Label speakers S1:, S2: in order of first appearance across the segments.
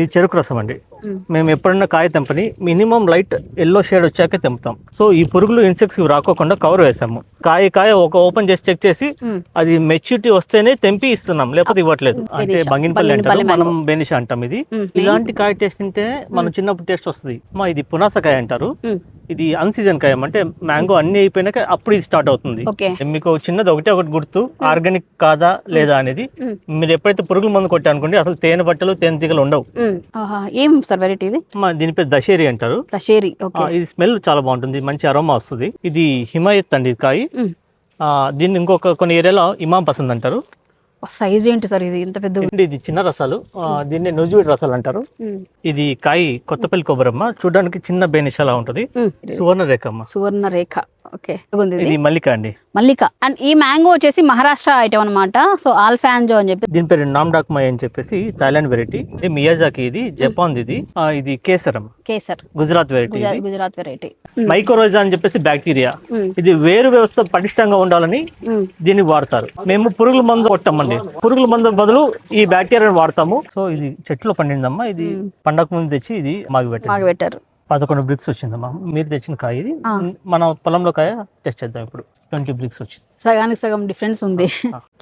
S1: ఇది చెరుకు రసం అండి. మేము ఎప్పుడన్నా కాయ తెంపని మినిమం లైట్ ఎల్లో షేడ్ వచ్చాకే తెంపుతాం. సో ఈ పురుగులు ఇన్సెక్ట్స్ రాకోకుండా కవర్ వేసాము. కాయ ఒక ఓపెన్ చేసి చెక్ చేసి అది మెచ్యూరిటీ వస్తేనే తెంపి ఇస్తున్నాం, లేకపోతే ఇవ్వట్లేదు. అంటే బంగినపల్లి అంటారు, మనం బెనిషా అంటాం. ఇది ఇలాంటి కాయ టేస్ట్ తింటే మనం చిన్నప్పుడు టేస్ట్ వస్తుంది. ఇది పునాసకాయ అంటారు. ఇది అన్సీజన్ కాయ, అంటే మ్యాంగో అన్ని అయిపోయినాక అప్పుడు ఇది స్టార్ట్ అవుతుంది. మీకు చిన్నది ఒకటి గుర్తు, ఆర్గానిక్ కాదా లేదా అనేది. మీరు ఎప్పుడైతే పురుగుల మందు కొట్టా అనుకోండి, అసలు తేనె బట్టలు తేనె తీగలు ఉండవు.
S2: ఏం సార్ వెరైటీ ఇది?
S1: దీని పేరు దశేరి అంటారు. ఇది స్మెల్ చాలా బాగుంటుంది, మంచి అరోమా వస్తుంది. ఇది హిమాయత్ అండి కాయ. దీన్ని ఇంకొక కొన్ని ఏరియాలో ఇమాం పసంద్ అంటారు.
S2: సైజ్ ఏంటి సార్ ఇది ఇంత పెద్ద?
S1: ఇది చిన్న రసాలు, దీన్ని నుజువిడి రసాలు అంటారు. ఇది కాయ కొత్తపల్లి కొబ్బరమ్మ, చూడడానికి చిన్న బేనిషాలా ఉంటది. సువర్ణ రేఖ అమ్మ.
S2: సువర్ణ రేఖ.
S1: ఇది మల్లిక అండి.
S2: మల్లిక. అండ్ ఈ మ్యాంగో వచ్చేసి మహారాష్ట్ర ఐటమ్ అనమాట. సో ఆల్ఫాంజో అని చెప్పి
S1: దీని పేరు నామ్డాక్మై అని చెప్పేసి థాయిలాండ్ వెరైటీ. మియాజాకి ఇది జపాన్. ఇది కేసరం, గుజరాత్ వెరైటీ. మైకోరోజా అని చెప్పేసి బ్యాక్టీరియా. ఇది వేరు వ్యవస్థ పటిష్టంగా ఉండాలని దీన్ని వాడతారు. మేము పురుగుల మందు కొట్టామండి, పురుగుల మందు బదులు ఈ బ్యాక్టీరియా వాడతాము. సో ఇది చెట్లో పండిందమ్మా. ఇది పండగ ముందు తెచ్చి ఇది మాగి పెట్టారు. 11 బ్రిక్స్ వచ్చిందమ్మా. మీరు తెచ్చిన కాయ ఇది. మన పొలంలో కాయ టెస్ట్ చేద్దాం. ఇప్పుడు 20 బ్రిక్స్ వచ్చింది.
S2: సగానికి సగం డిఫరెన్స్ ఉంది.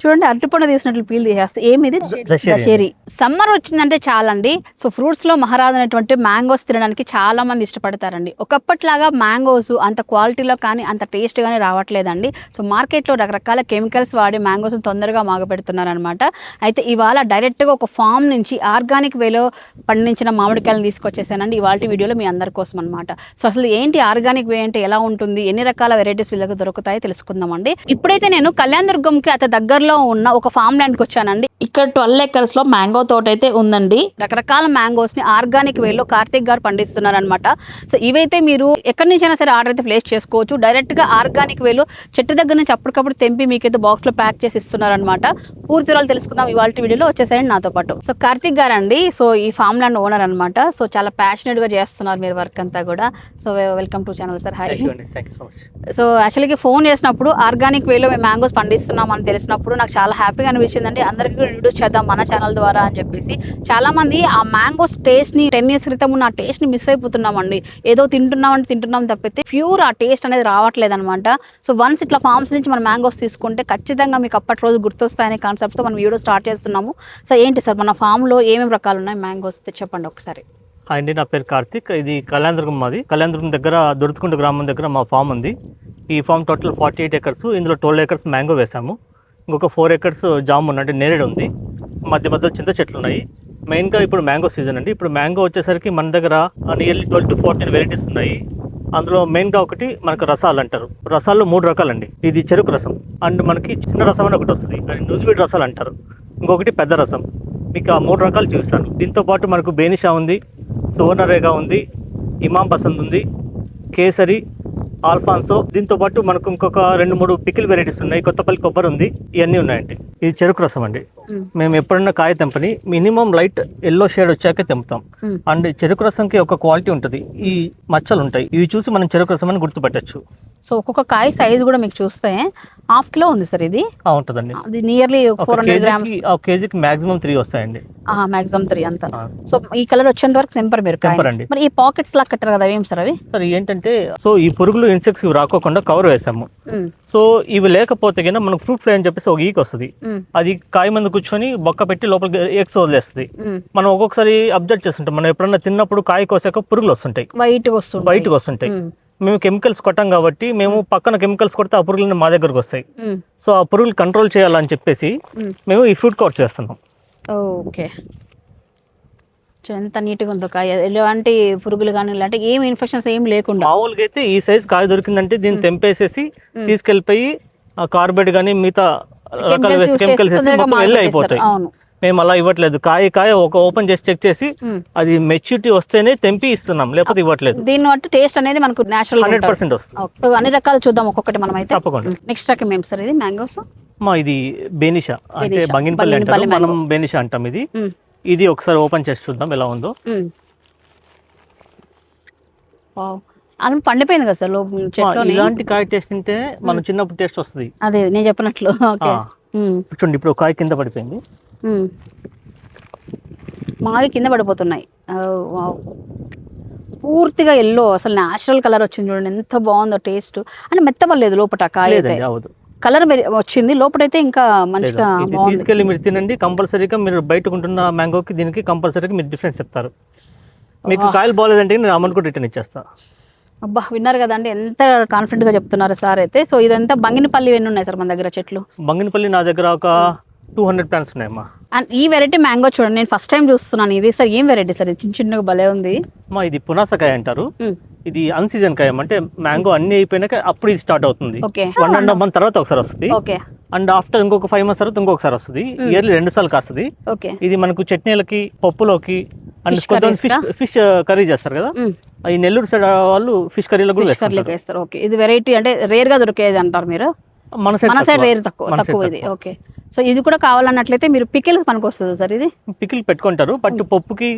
S2: చూడండి, అరటిపండు తీసినట్లు పీల్ తీసేస్తే ఏమిది దశేరి. సమ్మర్ వచ్చిందంటే చాలండి. సో ఫ్రూట్స్ లో మహారాజు అనేటువంటి మ్యాంగోస్ తినడానికి చాలా మంది ఇష్టపడతారండి. ఒకప్పటిలాగా మ్యాంగోస్ అంత క్వాలిటీలో కానీ అంత టేస్ట్ కానీ రావట్లేదండి. సో మార్కెట్లో రకరకాల కెమికల్స్ వాడి మ్యాంగోస్ తొందరగా మాగపెడుతున్నారు అనమాట. అయితే ఇవాళ డైరెక్ట్గా ఒక ఫామ్ నుంచి ఆర్గానిక్ వేలో పండించిన మామిడికాయలను తీసుకొచ్చేసానండి ఇవాళ వీడియోలో మీ అందరి కోసం అనమాట. సో అసలు ఏంటి ఆర్గానిక్ వే అంటే, ఎలా ఉంటుంది, ఎన్ని రకాల వెరైటీస్ వీళ్ళకి దొరుకుతాయో తెలుసుకుందామండి. ఇప్పుడైతే నేను కళ్యాణ్ దుర్గంకి అతి దగ్గరలో ఉన్న ఒక ఫామ్ ల్యాండ్కి వచ్చానండి. ఇక్కడ 12 acres లో మ్యాంగో తోట అయితే ఉందండి. రకరకాల మ్యాంగోస్ ని ఆర్గానిక్ వేలో కార్తిక్ గారు పండిస్తున్నారు అనమాట. సో ఇవైతే మీరు ఎక్కడి నుంచి అయినా సరే ఆర్డర్ అయితే ప్లేస్ చేసుకోవచ్చు. డైరెక్ట్ గా ఆర్గానిక్ వేలో చెట్టు దగ్గర నుంచి అప్పటికప్పుడు తెంపి మీకైతే బాక్స్ లో ప్యాక్ చేసి ఇస్తున్నారు అనమాట. పూర్తి వివరాలు తెలుసుకుందాం ఇవాళ వీడియోలో. వచ్చేసరికి నాతో పాటు సో కార్తిక్ గారు అండి. సో ఈ ఫామ్ ల్యాండ్ ఓనర్ అనమాట. సో చాలా ప్యాషనెట్ గా చేస్తున్నారు మీరు వర్క్ అంతా కూడా. So welcome to channel sir. Hi. So యాక్చువల్గా ఫోన్ చేసినప్పుడు ఆర్గానిక్ వేలో మేము మ్యాంగోస్ పండిస్తున్నాం అని తెలిసినప్పుడు నాకు చాలా హ్యాపీగా అనిపించిందండి. అందరికీ ఇంట్రొడ్యూస్ చేద్దాం మన ఛానల్ ద్వారా అని చెప్పేసి. చాలా మంది ఆ మ్యాంగోస్ టేస్ట్ ని 10 years క్రితం ఉన్న ఆ టేస్ట్ ని మిస్ అయిపోతున్నామండి. ఏదో తింటున్నాం తప్పితే ప్యూర్ ఆ టేస్ట్ అనేది రావట్లేదు అనమాట. సో వన్స్ ఇట్లా ఫార్మ్స్ నుంచి మనం మ్యాంగోస్ తీసుకుంటే ఖచ్చితంగా మీకు అప్పటి రోజు గుర్తొస్తాయనే కాన్సెప్ట్తో మనం వీడియో స్టార్ట్ చేస్తున్నాము. సో ఏంటి సార్ మన ఫామ్లో ఏమేమి రకాలు ఉన్నాయి మ్యాంగోస్ చెప్పండి ఒకసారి.
S1: అండి, నా పేరు కార్తిక్. ఇది కళ్యాణ్ దుర్గం మాది. కళ్యాణ్ దుర్గం దగ్గర దొరుకుతుంట గ్రామం దగ్గర మా ఫామ్ ఉంది. ఈ ఫామ్ టోటల్ 48 acres. ఇందులో 12 acres మ్యాంగో వేసాము. ఇంకొక 4 acres జామున్ అంటే నేరేడు ఉంది. మధ్య చింత చెట్లు ఉన్నాయి. మెయిన్గా ఇప్పుడు మ్యాంగో సీజన్ అండి. ఇప్పుడు మ్యాంగో వచ్చేసరికి మన దగ్గర నియర్లీ 12 to 14 వెరైటీస్ ఉన్నాయి. అందులో మెయిన్గా ఒకటి మనకు రసాలు అంటారు. రసాల్లో 3 రకాలండి. ఇది చెరుకు రసం అండ్ మనకి చిన్న రసం అని ఒకటి వస్తుంది, దాన్ని నుజువిడి రసాలు అంటారు. ఇంకొకటి పెద్ద రసం. మీకు ఆ 3 రకాలు చూపిస్తాను. దీంతో పాటు మనకు బేనిషా ఉంది, సువర్ణరేఖ ఉంది, ఇమాం పసంద్ ఉంది, కేసరి, ఆల్ఫాన్సో. దీంతో పాటు మనకు ఇంకొక 2-3 పికిల్ వెరైటీస్ ఉన్నాయి. కొత్తపల్లి కొబ్బరి ఉంది. ఇవన్నీ ఉన్నాయండి. ఇది చెరుకు రసం అండి. మేము ఎప్పుడన్నా కాయ తెంపని మినిమం లైట్ ఎల్లో షేడ్ వచ్చాకే తెంపుతాం. అండ్ చెరుకు రసంకి ఒక క్వాలిటీ ఉంటుంది. ఈ మచ్చలు ఉంటాయి, ఇవి చూసి మనం చెరుకు రసం అని గుర్తుపట్టచ్చు.
S2: సో ఒక్కొక్క కాయ సైజ్ కూడా మీకు చూస్తే ½ కిలో ఉంది సార్. ఇది
S1: ఉంటుందండి.
S2: అది నియర్లీ 400 grams.
S1: కేజీకి మాక్సిమం 3 వస్తాయండి.
S2: మాక్సిమం 3 అంతా. సో ఈ కలర్ వచ్చేంత వరకు తెంపరు మీరు?
S1: తెంపరండి.
S2: మరి ఈ పాకెట్స్ లా కట్టారు కదా, ఏం సార్ అవి?
S1: సార్ ఏంటంటే, సో ఈ పురుగులు ఇన్సెక్ట్స్ రాకోకుండా కవర్ వేసాము. సో ఇవి లేకపోతే కన్నా మనకు ఫ్రూట్ ఫ్లై అని చెప్పేసి ఒక ఈక్ వస్తుంది. అది కాయ మందు కూర్చొని బొక్క పెట్టి లోపలికి ఎగ్స్ వదిలేస్తుంది. మనం ఒక్కొక్కసారి అబ్జర్వ్ చేస్తుంటాం. మనం ఎప్పుడన్నా తిన్నప్పుడు కాయ కోసాక పురుగులు వస్తుంటాయి, వైట్గా వస్తుంటాయి. మేము కెమికల్స్ కొట్టాం కాబట్టి మేము పక్కన కెమికల్స్ కొడితే ఆ పురుగులు మా దగ్గరకు వస్తాయి. సో ఆ పురుగులు కంట్రోల్ చేయాలని చెప్పేసి మేము ఈ ఫ్రూట్ కవర్ చేస్తున్నాం.
S2: ఓకే, ఎంత నీట్గా ఉందో కాయ. ఎలాంటి పురుగులు కానీ ఇలాంటి ఏం ఇన్ఫెక్షన్స్ ఏం లేకుండా.
S1: మామూలుగా అయితే ఈ సైజ్ కాయ దొరికిందంటే దీన్ని తెంపేసేసి తీసుకెళ్ళిపోయి కార్బైడ్ కానీ మిగతా రకాల కెమికల్స్ వేసి మొత్తం వెళ్ళి అయిపోతాయి. మేము అలా ఇవ్వట్లేదు. కాయ ఒక ఓపెన్ చేసి చెక్ చేసి అది మెచ్యూరిటీ వస్తేనే తెంపి ఇస్తున్నాం, లేకపోతే ఇవ్వట్లేదు.
S2: దీన్ని బట్టి టేస్ట్ అనేది మనకు నేచురల్
S1: 100% వస్తుంది.
S2: అన్ని రకాలు చూద్దాం ఒక్కొక్కటి మనం అయితే.
S1: తప్పకుండా.
S2: నెక్స్ట్ రకం ఏం సార్ ఇది? మ్యాంగోస్.
S1: ఇది బేనిషా అంటే బంగినపల్లి అంటారు, మనం బేనిషా అంటాం. ఇది ఒకసారి ఓపెన్ చేసి చూద్దాం ఎలా ఉందో.
S2: అలా పండిపోయింది కదా సార్.
S1: ఇలాంటి కాయ టేస్ట్ తింటే మనం చిన్నప్పుడు టేస్ట్ వస్తుంది.
S2: అదే నేను చెప్పినట్లు.
S1: చూడండి, ఇప్పుడు కాయ కింద పడిపోయింది.
S2: మావి కింద పడిపోతున్నాయి. వావ్. పూర్తిగా ఎల్లో, అసలు న్యాచురల్ కలర్ వచ్చింది చూడండి, ఎంత బాగుందో టేస్ట్. అంటే మెత్తపడలేదు లోపల కాయ అయితే,
S1: లేదండి అవదు.
S2: కలర్ వచ్చింది లోపలైతే ఇంకా మంచిగా
S1: ఇది
S2: బాగుంది.
S1: తీసుకెళ్ళి మీరు తినండి, కంపల్సరీగా మీరు బయట కొంటున్న మ్యాంగోకి దీనికి కంపల్సరీగా మీరు డిఫరెన్స్ చెప్తారు. మీకు కాయలు బాగాలేదంటే నేను అమౌంట్ కూడా రిటర్న్ ఇచ్చేస్తా.
S2: అబ్బా విన్నారు కదండి, ఎంత కాన్ఫిడెంట్ గా చెప్తున్నారు సార్ అయితే. సో ఇదంతా బంగినపల్లి ఎన్ని ఉన్నాయి సార్ మన దగ్గర చెట్లు?
S1: బంగినపల్లి నా దగ్గర ఒక 200 ప్లాంట్స్ ఉన్నాయమ్మా.
S2: అండ్ ఈ వెరైటీ మ్యాంగో చూడండి, నేను ఫస్ట్ టైం చూస్తున్నాను ఇది. సార్ ఏం వెరైటీ సార్? చిన్న చిన్నగా భలే ఉంది.
S1: అమ్మా ఇది పునాసకాయ అంటారు. ఇది అన్సీజన్ కాయ, అంటే మ్యాంగో అన్ని అయిపోయినాక అప్పుడు ఇది స్టార్ట్ అవుతుంది.
S2: ఓకే.
S1: 1.5 month తర్వాత ఒకసారి వస్తుంది.
S2: ఓకే.
S1: అండ్ ఆఫ్టర్ ఇంకొక 5 months తర్వాత ఇంకొకసారి వస్తుంది. ఇయర్లీ 2 సార్లు కాస్తుంది.
S2: ఓకే.
S1: ఇది మనకు చట్నీలకి, పప్పులోకి అండ్ ఫిష్ కర్రీ చేస్తారు కదా, ఈ నెల్లూరు సైడ్ వాళ్ళు ఫిష్ కర్రీలో కూడా
S2: వేస్తారు. ఓకే. ఇది వెరైటీ అంటే రేర్ గా దొరికేది అంటారు మీరు? మన సైడ్ రేర్ తక్కువ ఇది. ఓకే. సో ఇది కూడా కావాలన్నట్లయితే మీరు పికిల్ పనికి వస్తుంది సార్ ఇది?
S1: పికిల్ పెట్టుకుంటారు, బట్ పప్పుకి,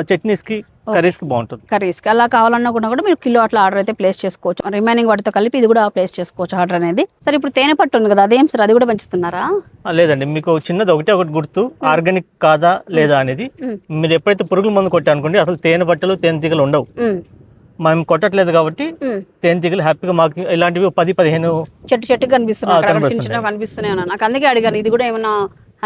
S1: చట్నీస్ కి, కర్రీస్ కి బాగుంటుంది.
S2: కర్రీస్ కి అలా కావాలన్నా కూడా మీరు కిలో అట్లా ఆర్డర్ అయితే ప్లేస్ చేసుకోవచ్చు. రిమైనింగ్ వాటితో కలిపి ఇది కూడా ప్లేస్ చేసుకోవచ్చు ఆర్డర్ అనేది. సార్ ఇప్పుడు తేనె పట్టు ఉంది కదా, అదేం సార్ అది కూడా పెంచుతున్నారా?
S1: లేదండి, మీకు చిన్నది ఒకటి గుర్తు, ఆర్గానిక్ కాదా లేదా అనేది. మీరు ఎప్పుడైతే పురుగుల మందు కొట్టా అనుకోండి, అసలు తేనె పట్టలు, తేనె తీగలు ఉండవు. మనం కొట్టట్లేదు కాబట్టి తేనె తీగలు హ్యాపీగా మాకు ఇలాంటివి 10-15
S2: చెట్టు కనిపిస్తున్నాయి, చిన్న కనిపిస్తున్నాయి. నాకు అందుకే అడిగాను, ఇది కూడా ఏమన్నా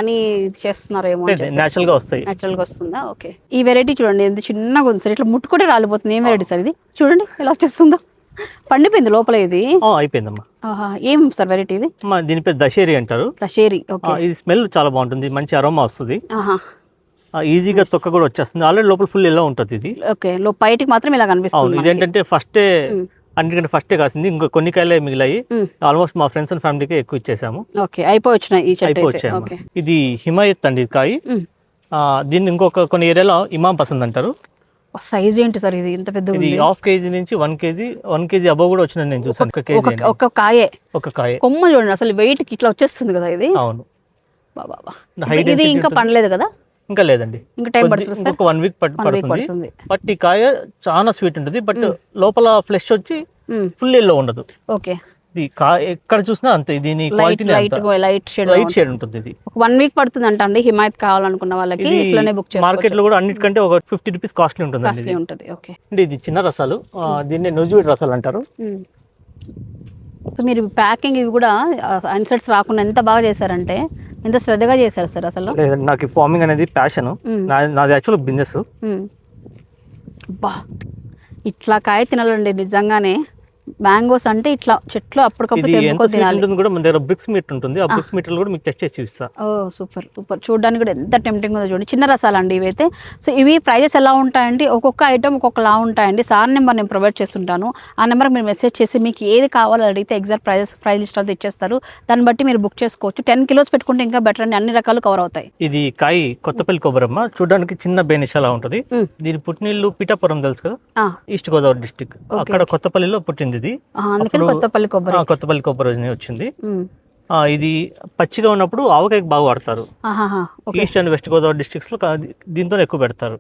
S2: అని చేస్తున్నారేమో.
S1: నేచురల్ గా వస్తాయి.
S2: నేచురల్ గా వస్తుందా? ఓకే. ఈ వెరైటీ చూడండి ఎంత చిన్నగా ఉంది సార్, ఇట్లా ముట్టుకుంటే రాలిపోతుంది. ఏం వెరైటీ సార్ ఇది? చూడండి ఎలా వచ్చేస్తుందో, పండిపోయింది లోపల ఇది.
S1: అయిపోయిందమ్మా.
S2: ఏం సార్ వెరైటీ ఇది?
S1: దీని పేరు దశేరి అంటారు.
S2: దశేరి. ఓకే.
S1: ఇది స్మెల్ చాలా బాగుంటుంది, మంచి అరోమా వస్తుంది. ఈజీగా తొక్క కూడా వచ్చేస్తుంది. ఆల్రెడీ లోపల ఫుల్ ఎలా ఉంటుంది ఇది.
S2: ఓకే. బయటికి మాత్రం ఇలా కనిపిస్తుంది.
S1: ఇదేంటంటే అన్నిటికంటే ఫస్టే కాసింది, ఇంకా కొన్ని కాయలే మిగిలాయి. ఆల్మోస్ట్ మా ఫ్రెండ్స్ అండ్ ఫ్యామిలీకి ఎక్కువ ఇచ్చేసాము.
S2: అయిపోవచ్చాయి.
S1: ఇది హిమాయత్ అండి కాయ. దీన్ని ఇంకొక కొన్ని ఏరియాలో ఇమాం పసంద్ అంటారు.
S2: సైజ్ ఏంటి సార్ ఇది ఇంత పెద్ద?
S1: ఇది 1/2 kg నుంచి 1 kg అబౌవ్ కూడా వచ్చిందని నేను చూసాను.
S2: ఒక కాయ కొమ్మ చూడండి, అసలు వెయిట్ కి ఇట్లా వచ్చేస్తుంది కదా ఇది.
S1: అవును.
S2: ఇది ఇంకా పండలేదు కదా?
S1: ఇంకా లేదండి,
S2: ఇంకా టైం పడుతుంది.
S1: ఇంకొక 1 week పడుతుంది. బట్ ఈ కాయ చాలా స్వీట్ ఉంటుంది, బట్ లోపల ఫ్లెష్ వచ్చి ఫుల్ ఎల్లో ఉండదు.
S2: ఓకే.
S1: ఇది ఎక్కడ చూసినా అంతే, దీని క్వాలిటీ
S2: లైట్ షేడ్ ఉంటుంది. ఇది 1 week పడుతుంది అంట అండి హిమాయత్ కావాలనుకున్న వాళ్ళకి. ఇట్లానే బుక్ చేసుకోవచ్చు.
S1: మార్కెట్ లో కూడా అన్నిటికంటే ఒక 50 రూపీస్ కాస్ట్లీ ఉంటుంది.
S2: ఓకే.
S1: ఇది చిన్న రసాలు, దీన్ని నుజువీడ్ రసాలు అంటారు.
S2: మీరు ప్యాకింగ్ ఇవి కూడా ఇన్సర్ట్స్ రాకుండా ఎంత బాగా చేశారంటే, ఎంత శ్రద్ధగా చేశారు సార్ అసలు.
S1: నాకు ఫార్మింగ్ అనేది ప్యాషన్, నాది యాక్చువల్ బిజినెస్.
S2: ఇట్లా కాయ తినాలండి నిజంగానే. మ్యాంగోస్ అంటే ఇట్లా చెట్లు అప్పటికప్పుడు తెంపుకొని తినాలి.
S1: కూడా మన దగ్గర బ్రిక్స్ మీట్ ఉంటుంది, ఆ బ్రిక్స్ మీట్ కూడా మీకు టెస్ట్ చేసి చూపిస్తా.
S2: ఓ సూపర్ సూపర్. చూడడానికి కూడా ఎంత టెంప్టింగ్ ఉందో చూడండి. చిన్న రసాలు అండి ఇవైతే. సో ఇవి ప్రైజెస్ ఎలా ఉంటాయండి? ఒక్కొక్క ఐటమ్ ఒక్కొక్కలా ఉంటాయండి. సార్ నెంబర్ నేను ప్రొవైడ్ చేస్తుంటాను, ఆ నెంబర్ మీరు మెసేజ్ చేసి మీకు ఏది కావాలో అడిగితే ఎగ్జాక్ట్ ప్రైస్ లిస్ట్ అంతా ఇచ్చేస్తారు. దాన్ని బట్టి మీరు బుక్ చేసుకోవచ్చు. 10 kilos పెట్టుకుంటే ఇంకా బెటర్ అండి, అన్ని రకాలు కవర్ అవుతాయి.
S1: ఇది కాయ కొత్తపల్లి కొబ్బరమ్మ, చూడడానికి చిన్న బేనిష్ అలా ఉంటుంది. దీని పుట్టినీళ్ళు పిఠాపురం తెలుసు కదా, ఈస్ట్ గోదావరి డిస్ట్రిక్ట్, అక్కడ కొత్తపల్లిలో పుట్టింది ఇది.
S2: కొత్తపల్లి
S1: కొబ్బరి వచ్చింది. ఇది పచ్చిగా ఉన్నప్పుడు ఆవకాయకి బాగా వాడతారు. East and west Godavari districts లో దీంతో ఎక్కువ పెడతారు.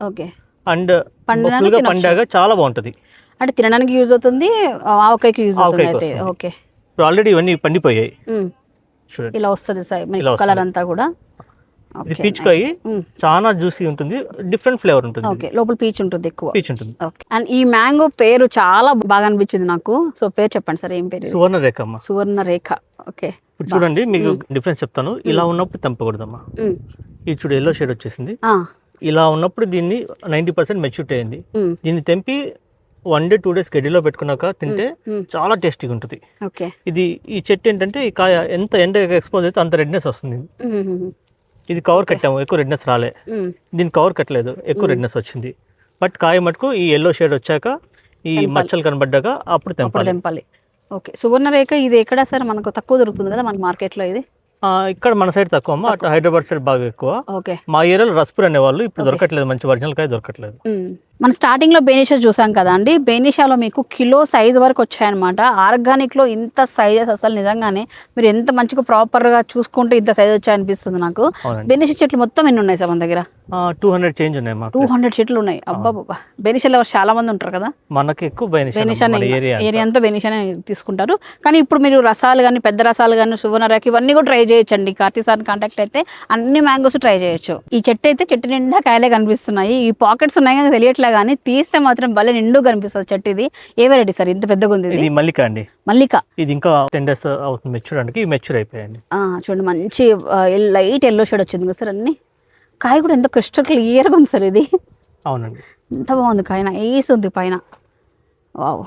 S1: అండ్ ఫుల్ గా పండాక చాలా బాగుంటది.
S2: అంటే తినడానికి యూజ్ అవుతుంది, ఆవకాయకి యూజ్ అవుతుంది. ఓకే.
S1: ఆల్రెడీ ఇవన్నీ పండిపోయాయి.
S2: చూడండి ఇలా వస్తుంది కలర్ అంతా కూడా.
S1: ఇది పీచ్ కాయ, చాలా జ్యూసీ ఉంటుంది, డిఫరెంట్ ఫ్లేవర్ ఉంటుంది.
S2: ఓకే. లోపల పీచ్ ఉంటుంది, ఎక్కువ
S1: పీచ్ ఉంటుంది.
S2: అండ్ ఈ మ్యాంగో పేరు చాలా బాగా అనిపించింది నాకు. సో పేరు చెప్పండి సార్, ఏం పేరు?
S1: సువర్ణరేఖ అమ్మా.
S2: సువర్ణరేఖ. ఓకే.
S1: ఇప్పుడు చూడండి, మీకు డిఫరెన్స్ చెప్తాను. ఇలా ఉన్నప్పుడు తెంపకూడదమ్మా. ఇది చూడు ఎల్లో షేడ్ వచ్చేసింది. ఇలా ఉన్నప్పుడు దీన్ని 90% మెచ్యూరిటీ అయింది. దీన్ని తెంపి 1 day 2 days గడ్డిలో పెట్టుకున్నాక తింటే చాలా టేస్టీగా ఉంటుంది. ఇది ఈ చెట్టు ఏంటంటే, ఈ కాయ ఎంత ఎండ ఎక్స్పోజ్ అయితే అంత రెడ్నెస్ వస్తుంది. ఇది కవర్ కట్టాము, ఎక్కువ రెడ్నెస్ రాలే. దీన్ని కవర్ కట్టలేదు, ఎక్కువ రెడ్నెస్ వచ్చింది. బట్ కాయ మటుకు ఈ ఎల్లో షేడ్ వచ్చాక, ఈ మచ్చలు కనబడ్డాక అప్పుడు తెంపాలి.
S2: ఓకే. సువర్ణరేఖ ఇది ఎక్కడ సార్ మనకు తక్కువ దొరుకుతుంది కదా మన మార్కెట్ లో? ఇది
S1: ఇక్కడ మన సైడ్ తక్కువ అమ్మా, అటు హైదరాబాద్ సైడ్ బాగా ఎక్కువ. మా ఏరియాలో రస్పూర్ అనేవాళ్ళు, ఇప్పుడు దొరకట్లేదు, మంచి ఒరిజినల్ కాయ దొరకట్లేదు.
S2: మన స్టార్టింగ్లో బెనిషా చూసాం కదా అండి, బెనిషాలో మీకు కిలో సైజ్ వరకు వచ్చాయన్నమాట. ఆర్గానిక్లో ఇంత సైజెస్ అసలు నిజంగానే మీరు ఎంత మంచిగా ప్రాపర్గా చూసుకుంటే ఇంత సైజ్ వచ్చాయనిపిస్తుంది నాకు. బెనిషా చెట్లు మొత్తం ఎన్ని ఉన్నాయి సార్ మన దగ్గర?
S1: 200 చేంజ్ ఉన్నాయి.
S2: 200 చెట్లు ఉన్నాయి. అబ్బాబ్బా, బెనిషా లవర్స్ చాలా మంది ఉంటారు కదా.
S1: మనకి ఎక్కువ
S2: బెనిషానే ఏరియా అంతా బెనిషానే తీసుకుంటారు. కానీ ఇప్పుడు మీరు రసాలు కానీ, పెద్ద రసాలు కానీ, సువర్ణరేఖ ఇవన్నీ కూడా ట్రై చేయొచ్చండి. కార్తీక్ సార్ కాంటాక్ట్ అయితే అన్ని మ్యాంగోస్ ట్రై చేయొచ్చు. ఈ చెట్టు అయితే చెట్టు నిండా కాయలే కనిపిస్తున్నాయి. ఈ పాకెట్స్ ఉన్నాయి కానీ తెలియట్లే, కానీ తీస్తే మాత్రం భలే నిండు కనిపిస్తుంది చెట్టు. ఇది ఏ వెరైటీ సార్ ఇంత పెద్దగా ఉంది?
S1: ఇది మల్లిక అండి.
S2: మల్లిక.
S1: ఇది ఇంకా 10 days అవుతుంది మెచ్యూర్డానికి. మెచ్యూర్ అయిపోయాయండి.
S2: చూడండి మంచి లైట్ ఎల్లో షేడ్ వచ్చింది కదా సార్. అన్ని కాయ కూడా ఎంత క్రిస్టల్ క్లియర్గా ఉంది సార్. ఇది
S1: అవునండి,
S2: ఎంత బాగుంది కాయ, నైస్ ఉంది పైన. వావ్,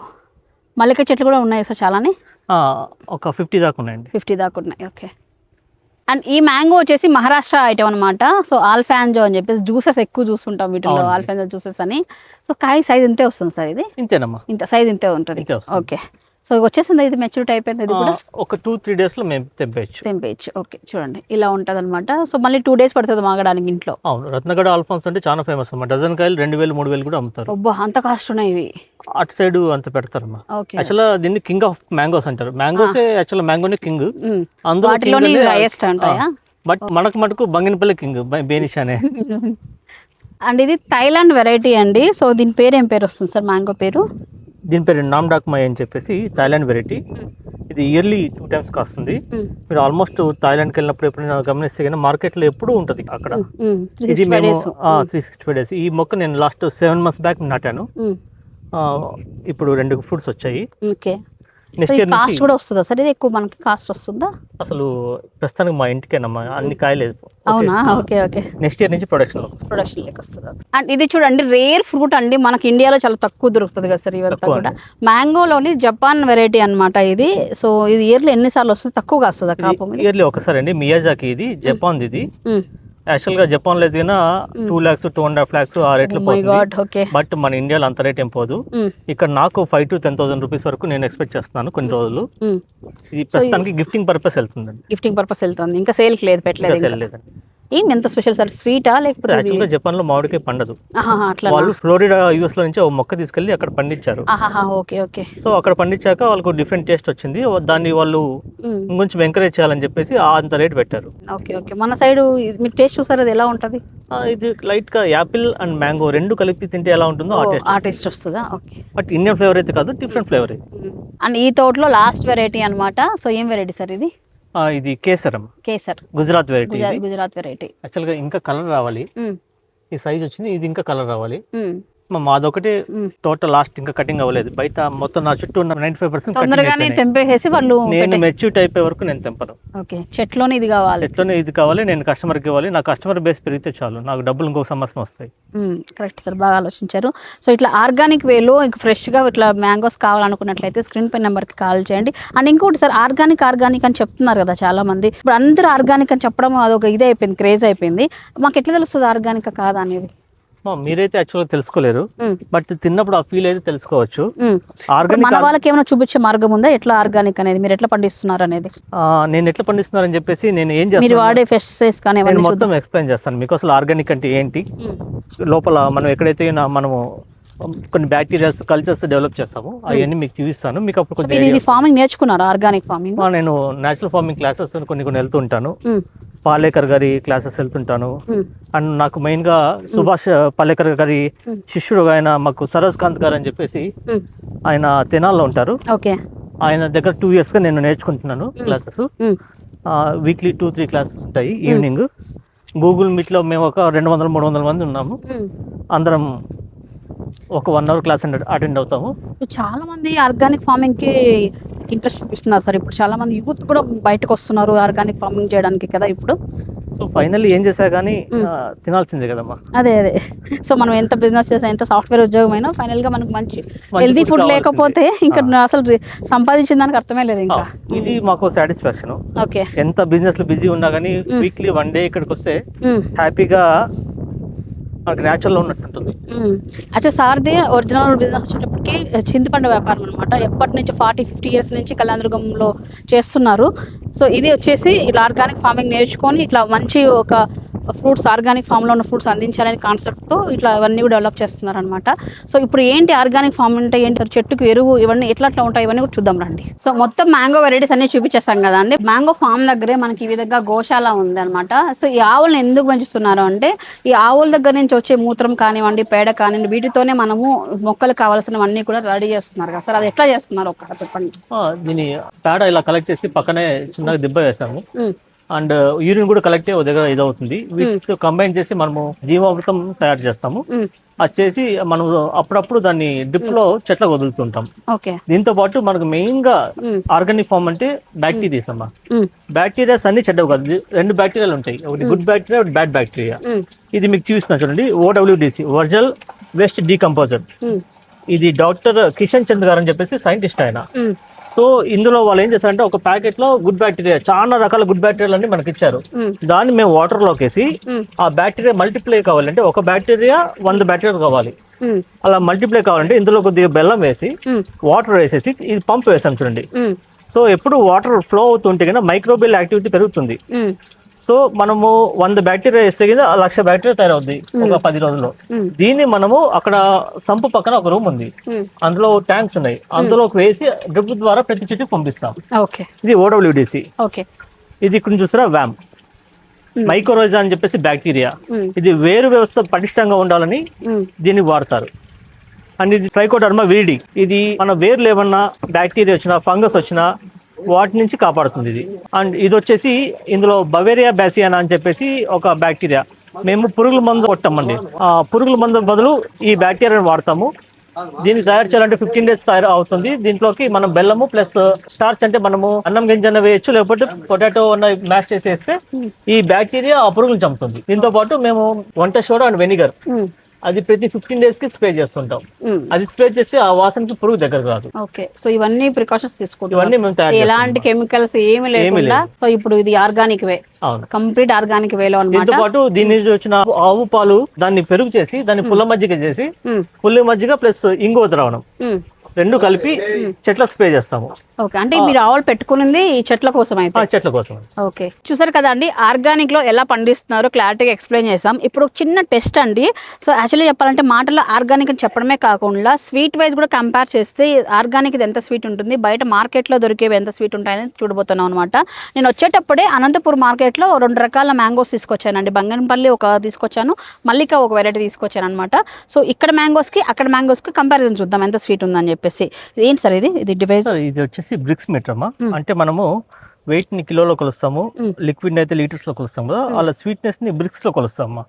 S2: మల్లిక చెట్లు కూడా ఉన్నాయి సార్ చాలానే.
S1: ఒక 50 దాకా ఉన్నాయండి.
S2: 50 దాకా ఉన్నాయి. ఓకే. అండ్ ఈ మ్యాంగో వచ్చేసి మహారాష్ట్ర ఐటమ్ అనమాట. సో ఆల్ఫాంజో అని చెప్పేసి జ్యూసెస్ ఎక్కువ చూస్తుంటాం వీటిలో, ఆల్ఫాంజో జ్యూసెస్ అని. సో కాయ సైజ్ ఇంతే వస్తుంది సార్. ఇది ఇంతేనమ్మా, ఇంత సైజ్ ఇంతే ఉంటుంది. ఓకే. సో వచ్చేసింది, ఇది మెచ్యూరిటీ అయిపోయింది. ఇది కూడా
S1: ఒక 2-3 daysలో మేము తెంపేయచ్చు.
S2: ఓకే, చూడండి ఇలా ఉంటుంది అనమాట. సో మళ్ళీ 2 days పడుతుంది మాగడానికి ఇంట్లో.
S1: అవును, రత్నగడ ఆల్ఫాన్స్ అంటే చాలా ఫేమస్ అమ్మా. డజన్ కాయలు 2000-3000 కూడా అమ్ముతారు.
S2: అబ్బా, అంత కాస్ట్ ఉన్నాయి ఇవి.
S1: అటు సైడ్ అంత పెడతారమ్మా. యాక్చువల్గా దీన్ని కింగ్ ఆఫ్ మ్యాంగోస్ అంటారు. మ్యాంగోసే యాక్చువల్గా మ్యాంగోనే కింగ్. బట్ మనకు మటుకు బంగినపల్లి కింగ్ బెనిషానే.
S2: అండ్ ఇది థాయిలాండ్ వెరైటీ అండి. సో దీని పేరు ఏం పేరు వస్తుంది సార్? మ్యాంగో పేరు?
S1: దీని పేరు నామ్డాక్మై అని చెప్పేసి థాయిలాండ్ వెరైటీ. ఇది ఇయర్లీ 2 times కాస్తుంది. మీరు ఆల్మోస్ట్ థాయిలాండ్కి వెళ్ళినప్పుడు ఎప్పుడైనా గమనిస్తే కానీ మార్కెట్లో ఎప్పుడూ ఉంటుంది అక్కడ. ఇది మేము 365 days. ఈ మొక్క నేను లాస్ట్ 7 months బ్యాక్ నాటాను. ఇప్పుడు 2 fruits వచ్చాయి.
S2: ఓకే. నెక్స్ట్ ఇయర్ కాస్ట్ కూడా వస్తుందా సార్? ఇది ఎక్కువ మనకి కాస్ట్ వస్తుందా?
S1: అసలు ప్రస్తుతానికి మా ఇంటికేనమ్మా, అన్ని కాయలేదు.
S2: అవునా? ఓకే.
S1: నెక్స్ట్ ఇయర్ నుంచి ప్రొడక్షన్
S2: లెక్క వస్తుంది. అండ్ ఇది చూడండి, రేర్ ఫ్రూట్ అండి. మనకి ఇండియాలో చాలా తక్కువ దొరుకుతుంది కదా సార్ ఇవంతా కూడా. మ్యాంగోలోని జపాన్ వెరైటీ అనమాట ఇది. సో ఇది ఇయర్లీ ఎన్నిసార్లు వస్తుంది? తక్కువగా వస్తుందా కాపు?
S1: ఇయర్లీ ఒకసారి అండి. మియాజాకి ఇది జపాన్. ఇది యాక్చువల్గా జపాన్లో ఎదిగిన 2 lakhs 2.5 lakhs ఆ రేట్లో పోతుంది. బట్ మన ఇండియాలో అంత రేట్ ఏం పోదు. ఇక్కడ నాకు 5,000 to 10,000 rupees వరకు నేను ఎక్స్పెక్ట్ చేస్తున్నాను కొన్ని రోజులు. ఇది ప్రస్తుతానికి గిఫ్టింగ్ పర్పస్ వెళ్తుందండి.
S2: ఇంకా సేల్ లేదు, పెట్టలేదు. ఏంటి ఎంత స్పెషల్ సార్? స్వీటా లేకపోతే?
S1: యాక్చువల్గా జపాన్ లో మామిడికాయ పండదు. వాళ్ళు ఫ్లోరిడా యుఎస్ లో నుంచి ఒక మొక్క తీసుకెళ్లి అక్కడ పండించారు. సో అక్కడ పండించాక వాళ్ళకు డిఫరెంట్ టేస్ట్ వచ్చింది. దాన్ని వాళ్ళు ఇంకొంచెం ఎంకరేజ్ చేయాలని చెప్పేసి అంత రేట్ పెట్టారు.
S2: మన సైడ్ మీరు టేస్ట్ చూసారు, అది ఎలా ఉంటది?
S1: ఇది లైట్ గా యాపిల్ అండ్ మ్యాంగో రెండు కలిపి తింటే ఎలా ఉంటుందో
S2: ఆ టేస్ట్ వస్తుందా?
S1: బట్ ఇండియన్ ఫ్లేవర్ అయితే కాదు, డిఫరెంట్ ఫ్లేవర్ ఇది.
S2: అండ్ ఈ తోటలో లాస్ట్ వెరైటీ అన్నమాట. సో ఏం వెరైటీ సార్ ఇది?
S1: ఇది కేసర్ గుజరాత్ వెరైటీ. యాక్చువల్గా ఇంకా కలర్ రావాలి. ఈ సైజ్ వచ్చింది, ఇది ఇంకా కలర్ రావాలి. మాదొకటి తోట లాస్ట్ ఇంకా కటింగ్ అవ్వలేదు. బయట మొత్తం నా చుట్టూ ఉన్న 95%
S2: తెంపేసి వాళ్ళు
S1: నేను మెచ్యూరిటీ అయిపోయే వరకు నేను తెంపను.
S2: చెట్లోనే ఇది
S1: కావాలి, నేను కస్టమర్కి ఇవ్వాలి. నా కస్టమర్ బేస్ పెరిగితే చాలు, నాకు డబ్బులు ఇంకొక సంవత్సరం వస్తాయి.
S2: కరెక్ట్ సార్, బాగా ఆలోచించారు. సో ఇట్లా ఆర్గానిక్ వేలో ఇంకా ఫ్రెష్గా ఇట్లా మ్యాంగోస్ కావాలనుకున్నట్లయితే స్క్రీన్ పై నెంబర్కి కాల్ చేయండి. అండ్ ఇంకోటి సార్, ఆర్గానిక్ అని చెప్తున్నారు కదా చాలా మంది. ఇప్పుడు అందరూ ఆర్గానిక్ అని చెప్పడం అదొక ఇదే అయిపోయింది, క్రేజ్ అయిపోయింది. మాకు ఎట్లా తెలుస్తుంది ఆర్గానిక్ కాదా అనేది?
S1: మీరైతే యాక్చువల్గా తెలుసుకోలేరు, బట్ తిన్నప్పుడు ఆ ఫీల్ అయితే తెలుసుకోవచ్చు.
S2: మన వాళ్ళకి ఏమైనా చూపించే మార్గం ఉందా ఎట్లా ఆర్గానిక్ అనేది, మీరు ఎట్లా పండిస్తున్నారు అనేది?
S1: నేను ఎట్లా పండిస్తున్నారని చెప్పేసి నేను ఏం చేస్తాను,
S2: మీరు వాడే పెస్టిసైడ్స్ కానీ
S1: మొత్తం ఎక్స్ప్లెయిన్ చేస్తాను మీకు. అసలు ఆర్గానిక్ అంటే ఏంటి, లోపల మనం ఎక్కడైతే మనము కొన్ని బ్యాక్టీరియాస్ కల్చర్స్ డెవలప్ చేస్తాము అవన్నీ మీకు చూపిస్తాను. మీకు అప్పుడు కొంచెం
S2: ఫార్మింగ్ నేర్చుకున్నారా? ఆర్గానిక్ ఫార్మింగ్
S1: నేను నేచురల్ ఫార్మింగ్ క్లాసెస్ కొన్ని వెళ్తుంటాను. పాలేకర్ గారి క్లాసెస్ వెళ్తుంటాను. అండ్ నాకు మెయిన్ గా సుభాష్ పాలేకర్ గారి శిష్యుడు ఆయన మాకు సరోజ్ కాంత్ గారు అని చెప్పేసి ఆయన తెనాల్లో ఉంటారు. ఆయన దగ్గర 2 years గా నేను నేర్చుకుంటున్నాను క్లాసెస్. వీక్లీ 2-3 క్లాసెస్ ఉంటాయి ఈవినింగ్. గూగుల్ మీట్ లో మేము ఒక 200-300 మంది ఉన్నాము. అందరం ఒక 1 hour క్లాస్ అటెండ్ అవుతాము.
S2: చాలా మంది ఆర్గానిక్ ఫార్మింగ్ కి ఇంట్రెస్ట్ చూపిస్తున్నారు సార్. ఇప్పుడు చాలా మంది యూత్ కూడా బయటకు వస్తున్నారు ఆర్గానిక్ ఫార్మింగ్ చేయడానికి కదా ఇప్పుడు.
S1: సో ఫైనల్లీ ఏం చేసా కానీ తినాల్సిందే కదమ్మా.
S2: అదే సో మనం ఎంత బిజినెస్ చేసినా, ఎంత సాఫ్ట్వేర్ ఉద్యోగం అయినా ఫైనల్ గా మనకు మంచి హెల్తీ ఫుడ్ లేకపోతే ఇంకా అసలు సంపాదించిన దానికి అర్థమే లేదు. ఇంకా
S1: ఇది మాకు సాటిస్ఫాక్షన్. ఎంత బిజినెస్ లో బిజీ ఉన్నా కానీ వీక్లీ 1 day ఇక్కడికి వస్తే హ్యాపీగా మనకి న్యాచురల్ ఉన్నట్టుంటుంది.
S2: యాక్చువల్ సార్ది ఒరిజినల్ బిజినెస్ వచ్చేటప్పటికి చింతపండు వ్యాపారం అనమాట. ఎప్పటి నుంచి 40-50 years నుంచి కళ్యాణదుర్గంలో చేస్తున్నారు. సో ఇది వచ్చేసి ఇట్లా ఆర్గానిక్ ఫార్మింగ్ నేర్చుకొని ఇట్లా మంచి ఒక ఫ్రూట్స్ ఆర్గానిక్ ఫామ్లో ఉన్న ఫ్రూట్స్ అందించాలనే కాన్సెప్ట్తో ఇట్లా అవన్నీ కూడా డెవలప్ చేస్తున్నారు అనమాట. సో ఇప్పుడు ఏంటి ఆర్గానిక్ ఫామ్ అంటే ఏంటి, చెట్టుకు ఎరువు ఇవన్నీ ఎట్లా ఉంటాయి ఇవన్నీ కూడా చూద్దాం రండి. సో మొత్తం మ్యాంగో వెరైటీస్ అన్ని చూపించేస్తాం కదా అండి. మ్యాంగో ఫామ్ దగ్గరే మనకి ఈ విధంగా గోశాల ఉంది అనమాట. సో ఈ ఆవులను ఎందుకు పెంచుతున్నారు అంటే ఈ ఆవుల దగ్గర నుంచి వచ్చే మూత్రం కానివ్వండి, పేడ కానివ్వండి, వీటితోనే మనము మొక్కలు కావాల్సినవన్నీ కూడా రెడీ చేస్తున్నారు కదా సార్. అది ఎట్లా చేస్తున్నారు ఒక్కటి చెప్పండి.
S1: దీని పేడ ఇలా కలెక్ట్ చేసి పక్కనే చిన్నగా దిబ్బ వేసాము. అండ్ యూరిన్ కూడా కలెక్ట్ అయ్యి దగ్గర ఇదవుతుంది. వీటితో కంబైన్ చేసి మనము జీవామృతం తయారు చేస్తాము. అది చేసి మనం అప్పుడప్పుడు దాన్ని డ్రిప్ లో చెట్లకు వదులుతుంటాం. దీంతో పాటు మనకు మెయిన్ గా ఆర్గానిక్ ఫామ్ అంటే బ్యాక్టీరియాస్ అమ్మా. బ్యాక్టీరియాస్ అన్ని చెడ్డవు కాదు, 2 బ్యాక్టీరియాలు ఉంటాయి, ఒకటి గుడ్ బ్యాక్టీరియా, ఒకటి బ్యాడ్ బ్యాక్టీరియా. ఇది మీకు చూపిస్తున్నా చూడండి, OWDC వర్జల్ వేస్ట్ డీకంపోజర్. ఇది డాక్టర్ కిషన్ చంద్ గారు అని చెప్పేసి సైంటిస్ట్ ఆయన. సో ఇందులో వాళ్ళు ఏం చేస్తారంటే ఒక ప్యాకెట్ లో గుడ్ బ్యాక్టీరియా, చాలా రకాల గుడ్ బ్యాక్టీరియాలు అన్ని మనకి ఇచ్చారు. దాన్ని మేము వాటర్ లోకి వేసి ఆ బ్యాక్టీరియా మల్టిప్లై కావాలంటే ఒక బ్యాక్టీరియా 100 బ్యాక్టీరియా కావాలి. అలా మల్టిప్లై కావాలంటే ఇందులో కొద్దిగా బెల్లం వేసి వాటర్ వేసేసి ఇది పంప్ వేసాం చూడండి. సో ఎప్పుడు వాటర్ ఫ్లో అవుతుంటే కన్నా మైక్రోబియల్ యాక్టివిటీ పెరుగుతుంది. సో మనము 100 బ్యాక్టీరియా వేస్తే కదా 1,00,000 బ్యాక్టీరియా తయారవుద్ది ఒక 10 రోజుల్లో. దీన్ని మనము అక్కడ సంపు పక్కన ఒక రూమ్ ఉంది, అందులో ట్యాంక్స్ ఉన్నాయి, అందులోకి వేసి డ్రిప్ ద్వారా ప్రతి చెట్టుకి పంపిస్తాం. ఇది OWDC. ఇది ఇక్కడ చూసారా వ్యామ్ మైక్రోరైజా అని చెప్పేసి బ్యాక్టీరియా. ఇది వేరు వ్యవస్థ పటిష్టంగా ఉండాలని దీన్ని వాడతారు. అండ్ ఇది ట్రైకోడర్మా విరిడి. ఇది మన వేర్లు ఏమన్నా బ్యాక్టీరియా వచ్చినా ఫంగస్ వచ్చినా వాటి నుంచి కాపాడుతుంది ఇది. అండ్ ఇది వచ్చేసి ఇందులో బవేరియా బ్యాసియానా అని చెప్పేసి ఒక బ్యాక్టీరియా. మేము పురుగుల మందు కొట్టామండి, ఆ పురుగుల మందు బదులు ఈ బ్యాక్టీరియాని వాడతాము. దీన్ని తయారు చేయాలంటే 15 days తయారు అవుతుంది. దీంట్లోకి మనం బెల్లము ప్లస్ స్టార్చ్, అంటే మనము అన్నం గింజన వేయచ్చు, లేకపోతే పొటాటో మ్యాష్ చేసేస్తే ఈ బ్యాక్టీరియా ఆ పురుగులు చంపుతుంది. దీంతో పాటు మేము వంట సోడా అండ్ వెనిగర్ అది ప్రతి 15 days కి స్ప్రే చేస్తుంటాం. అది స్ప్రే చేస్తే ఆ వాసనకి పురుగు దగ్గరకు రాదు.
S2: సో ఇవన్నీ ప్రికాషన్స్ తీసుకుంటాం,
S1: ఇవన్నీ మేము తయారు
S2: ఎలాంటి కెమికల్స్ ఏమి లేకుండా. సో ఇప్పుడు ఇది ఆర్గానిక్ వే, కంప్లీట్ ఆర్గానిక్ వేలో అన్నమాట.
S1: దీంతో పాటు దీని నుంచి వచ్చిన ఆవు పాలు దాన్ని పెరుగు చేసి దాన్ని పుల్ల మజ్జిగ చేసి, పుల్ల మజ్జిగ ప్లస్ ఇంగువ ద్రావణం 2 కలిపి చెట్ల స్ప్రే చేస్తాము.
S2: అంటే మీరు ఆవులు పెట్టుకున్నది చెట్ల కోసం అయితే?
S1: చెట్ల కోసం.
S2: చూసారు కదా అండి, ఆర్గానిక్ లో ఎలా పండిస్తున్నారో క్లారిటీగా ఎక్స్ప్లెయిన్ చేసాం. ఇప్పుడు చిన్న టెస్ట్ అండి. సో యాక్చువల్లీ చెప్పాలంటే మాటల్లో ఆర్గానిక్ అని చెప్పడమే కాకుండా స్వీట్ వైజ్ కూడా కంపేర్ చేస్తే ఆర్గానిక్ ఇది ఎంత స్వీట్ ఉంటుంది, బయట మార్కెట్లో దొరికేవి ఎంత స్వీట్ ఉంటాయని చూడబోతున్నాం అనమాట. నేను వచ్చేటప్పుడే అనంతపూర్ మార్కెట్లో 2 రకాల మ్యాంగోస్ తీసుకొచ్చానండి. బంగనపల్లి ఒక తీసుకొచ్చాను, మల్లిక ఒక వెరైటీ తీసుకొచ్చాను అనమాట. సో ఇక్కడ మ్యాంగోస్కి అక్కడ మ్యాంగోస్కి కంపారిజన్ చూద్దాం ఎంత స్వీట్ ఉందని చెప్పేసి. ఏంటి సార్ ఇది డివైస్?
S1: ఇది వచ్చేసి బ్రిక్స్ మీటర్ అమ్మా. అంటే మనము వెయిట్ ని కిలోలో కొలుస్తాము, లిక్విడ్ అయితే లీటర్స్ లో కొలుస్తాము కదా, అలా స్వీట్నెస్ ని బ్రిక్స్ లో కొలుస్తామా.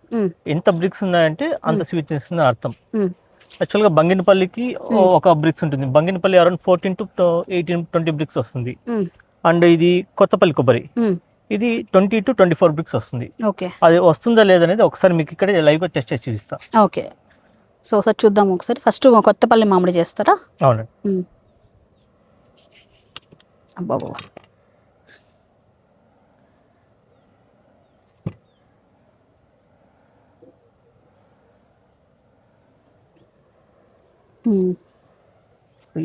S1: ఎంత బ్రిక్స్ ఉన్నాయంటే అంత స్వీట్నెస్ అర్థం. యాక్చువల్ గా బంగినపల్లికి ఒక బ్రిక్స్ ఉంటుంది, బంగినపల్లి అరౌండ్ 14 to 18, 20 బ్రిక్స్ వస్తుంది. అండ్ ఇది కొత్తపల్లి కొబ్బరి, ఇది 20 to 24 బ్రిక్స్ వస్తుంది. అది వస్తుందా లేదనేది ఒకసారి మీకు ఇక్కడ లైవ్ గా టెస్ట్ చేసి చూపిస్తా.
S2: సో ఒకసారి చూద్దాం. ఒకసారి ఫస్ట్ కొత్తపల్లి మామిడి చేస్తారా?
S1: అవునండి.
S2: బాబు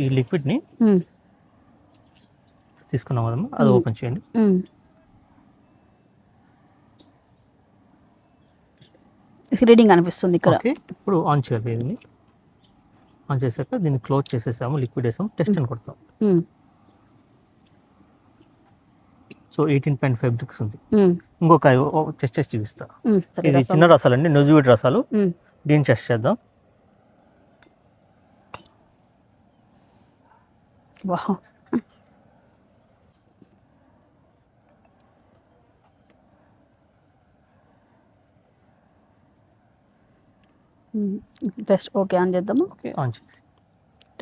S1: ఈ లిక్విడ్ ని తీసుకున్నాం కదమ్మా, అది ఓపెన్ చేయండి.
S2: రీడింగ్ అనిపిస్తుంది ఇక్కడ.
S1: ఇప్పుడు ఆన్ చేయాలి. దీన్ని ఆన్ చేశాక దీన్ని క్లోజ్ చేసేసాము, లిక్విడ్ వేసాము, టెస్ట్ అని కొడతాం. సో 18.5 బ్రిక్స్ ఉంది. ఇంకొక టెస్ట్ చూపిస్తా. ఇది చిన్న రసాలు అండి, నొజువిడ్ రసాలు. దీన్ని టెస్ట్ చేద్దాం.
S2: టెస్ట్ ఆన్ చేద్దాము.
S1: ఆన్ చేసి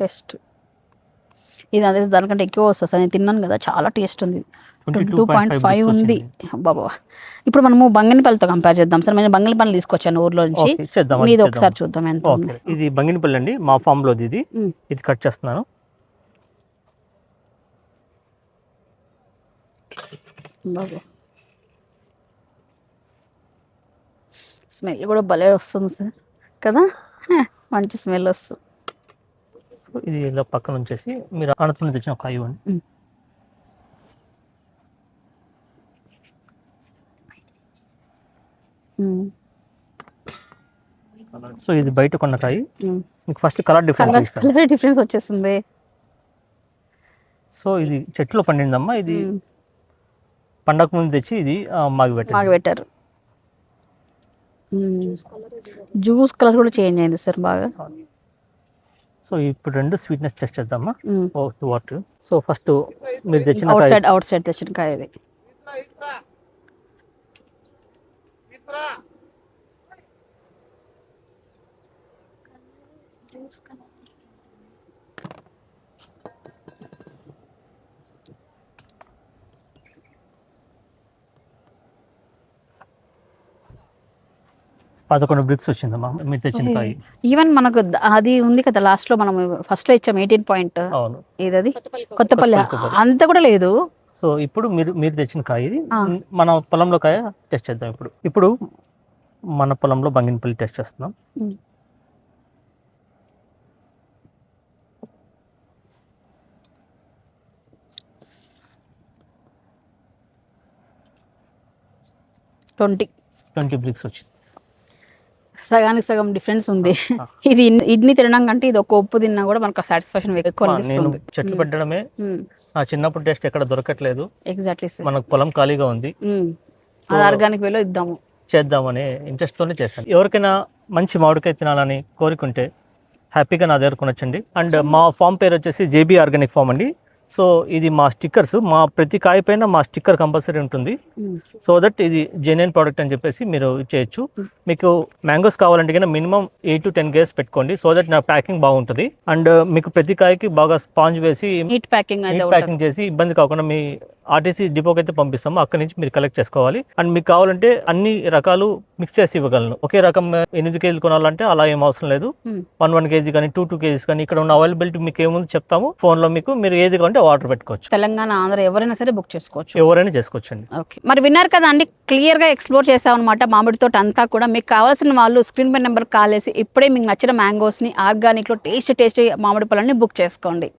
S2: టెస్ట్. ఇది అదే దానికంటే ఎక్కువ వస్తుంది, నేను తిన్నాను కదా, చాలా టేస్ట్ ఉంది. 22.5 ఉంది బాబా. ఇప్పుడు మనము బంగినపల్లితో కంపేర్ చేద్దాం సార్. నేను బంగినపల్లి తీసుకొచ్చాను ఊర్లో నుంచి, మీది ఒకసారి చూద్దాం ఎంత.
S1: ఇది బంగినపల్లి అండి, మా ఫామ్ లో ఇది. ఇది కట్ చేస్తున్నాను.
S2: బాబా స్మెల్ కూడా భలే వస్తుంది సార్ కదా, మంచి స్మెల్ వస్తుంది.
S1: ఇది ఇలా పక్కన ఉంచేసి మీరు అనంతపురం తెచ్చిన ఒక ఇవ్వండి. సో ఇది బయట కొన్న కాయ. మీకు ఫస్ట్ కలర్ డిఫరెన్స్ ఇస్తాను.
S2: కలర్ డిఫరెన్స్ వచ్చేస్తుంది.
S1: సో ఇది చెట్లో పండిందమ్మా. ఇది పండగ ముందు తెచ్చి ఇది
S2: మాగబెట్టారు. జ్యూస్ కలర్ కూడా చేంజ్ అయింది సార్ బాగా.
S1: సో ఇప్పుడు రెండు స్వీట్నెస్ టెస్ట్ చేద్దామా. వాటర్. సో ఫస్ట్ మీరు తెచ్చిన
S2: అవుట్ సైడ్ తెచ్చిన కాయ ఇది.
S1: పదకొండు బ్రిక్స్ వచ్చిందమ్మా మీరు తెచ్చిన కాయ.
S2: ఈవెన్ మనకు అది ఉంది కదా లాస్ట్ లో మనం ఫస్ట్ లో ఇచ్చాం 18 పాయింట్.
S1: అవును.
S2: ఏదది కొత్తపల్లి అంత కూడా లేదు.
S1: సో ఇప్పుడు మీరు తెచ్చిన కాయ ఇది. మన పొలంలో కాయ టెస్ట్ చేద్దాం. ఇప్పుడు మన పొలంలో బంగినపల్లి టెస్ట్ చేస్తున్నాం. ట్వంటీ బ్రిక్స్ వచ్చింది.
S2: సగానికి సగం డిఫరెన్స్ ఉంది. ఇది ఇడ్లీ తినడం కంటే ఇది ఒక ఉప్పు తిన్నా కూడా మనకు సాటిస్ఫాక్షన్ ఎక్కువ అనిపిస్తుంది.
S1: చెట్లు పెట్టడమే నా చిన్నప్పుడు టేస్ట్ ఎక్కడ దొరకట్లేదు.
S2: ఎగ్జాక్ట్లీ.
S1: మనకు పొలం ఖాళీగా ఉంది.
S2: ఆర్గానిక్ వేలో ఇద్దాము
S1: చేద్దామనే ఇంట్రెస్ట్ తోనే చేశాను. ఎవరికైనా మంచి మామిడికాయ తినాలని కోరుకుంటే హ్యాపీగా నా దగ్గర కొనొచ్చండి. అండ్ మా ఫామ్ పేరు వచ్చేసి జేబీ ఆర్గానిక్ ఫామ్ అండి. సో ఇది మా స్టిక్కర్స్, మా ప్రతి కాయ పైన మా స్టిక్కర్ కంపల్సరీ ఉంటుంది. సో దట్ ఇది జెన్యున్ ప్రోడక్ట్ అని చెప్పేసి మీరు చేయొచ్చు. మీకు మ్యాంగోస్ కావాలంటే కన్నా మినిమం 8 to 10 గేస్ పెట్టుకోండి. సో దట్ నా ప్యాకింగ్ బాగుంటుంది. అండ్ మీకు ప్రతి కాయకి బాగా స్పాంజ్ వేసి
S2: నీట్ ప్యాకింగ్
S1: చేసి ఇబ్బంది కాకుండా మీ ఆర్టీసీ డిపోకి అయితే పంపిస్తాము. అక్కడ నుంచి మీరు కలెక్ట్ చేసుకోవాలి. అండ్ మీకు కావాలంటే అన్ని రకాలు మిక్స్ చేసి ఇవ్వగలను. ఒకే రకం 8 కేజీలు కొనాలంటే అలా ఏం అవసరం లేదు. 1 కేజీ కానీ 2 కేజీస్ కానీ ఇక్కడ ఉన్న అవైలబిలిటీ మీకు ఏముంది చెప్తాము. ఫోన్ లో మీకు మీరు ఏది కావాలంటే ఆర్డర్ పెట్టుకోవచ్చు.
S2: తెలంగాణ, ఆంధ్ర ఎవరైనా సరే బుక్ చేసుకోవచ్చు.
S1: ఎవరైనా చేసుకోవచ్చండి.
S2: ఓకే, మరి విన్నారు కదా అండి, క్లియర్ గా ఎక్స్ప్లోర్ చేసాం అనమాట మామిడి తోట అంతా కూడా. మీకు కావాల్సిన వాళ్ళు స్క్రీన్ పై నెంబర్ కాల్ చేసి ఇప్పుడే మీకు నచ్చిన మ్యాంగోస్ ని ఆర్గానిక్ లో టేస్ట్ మామిడి పళ్ళని బుక్ చేసుకోండి.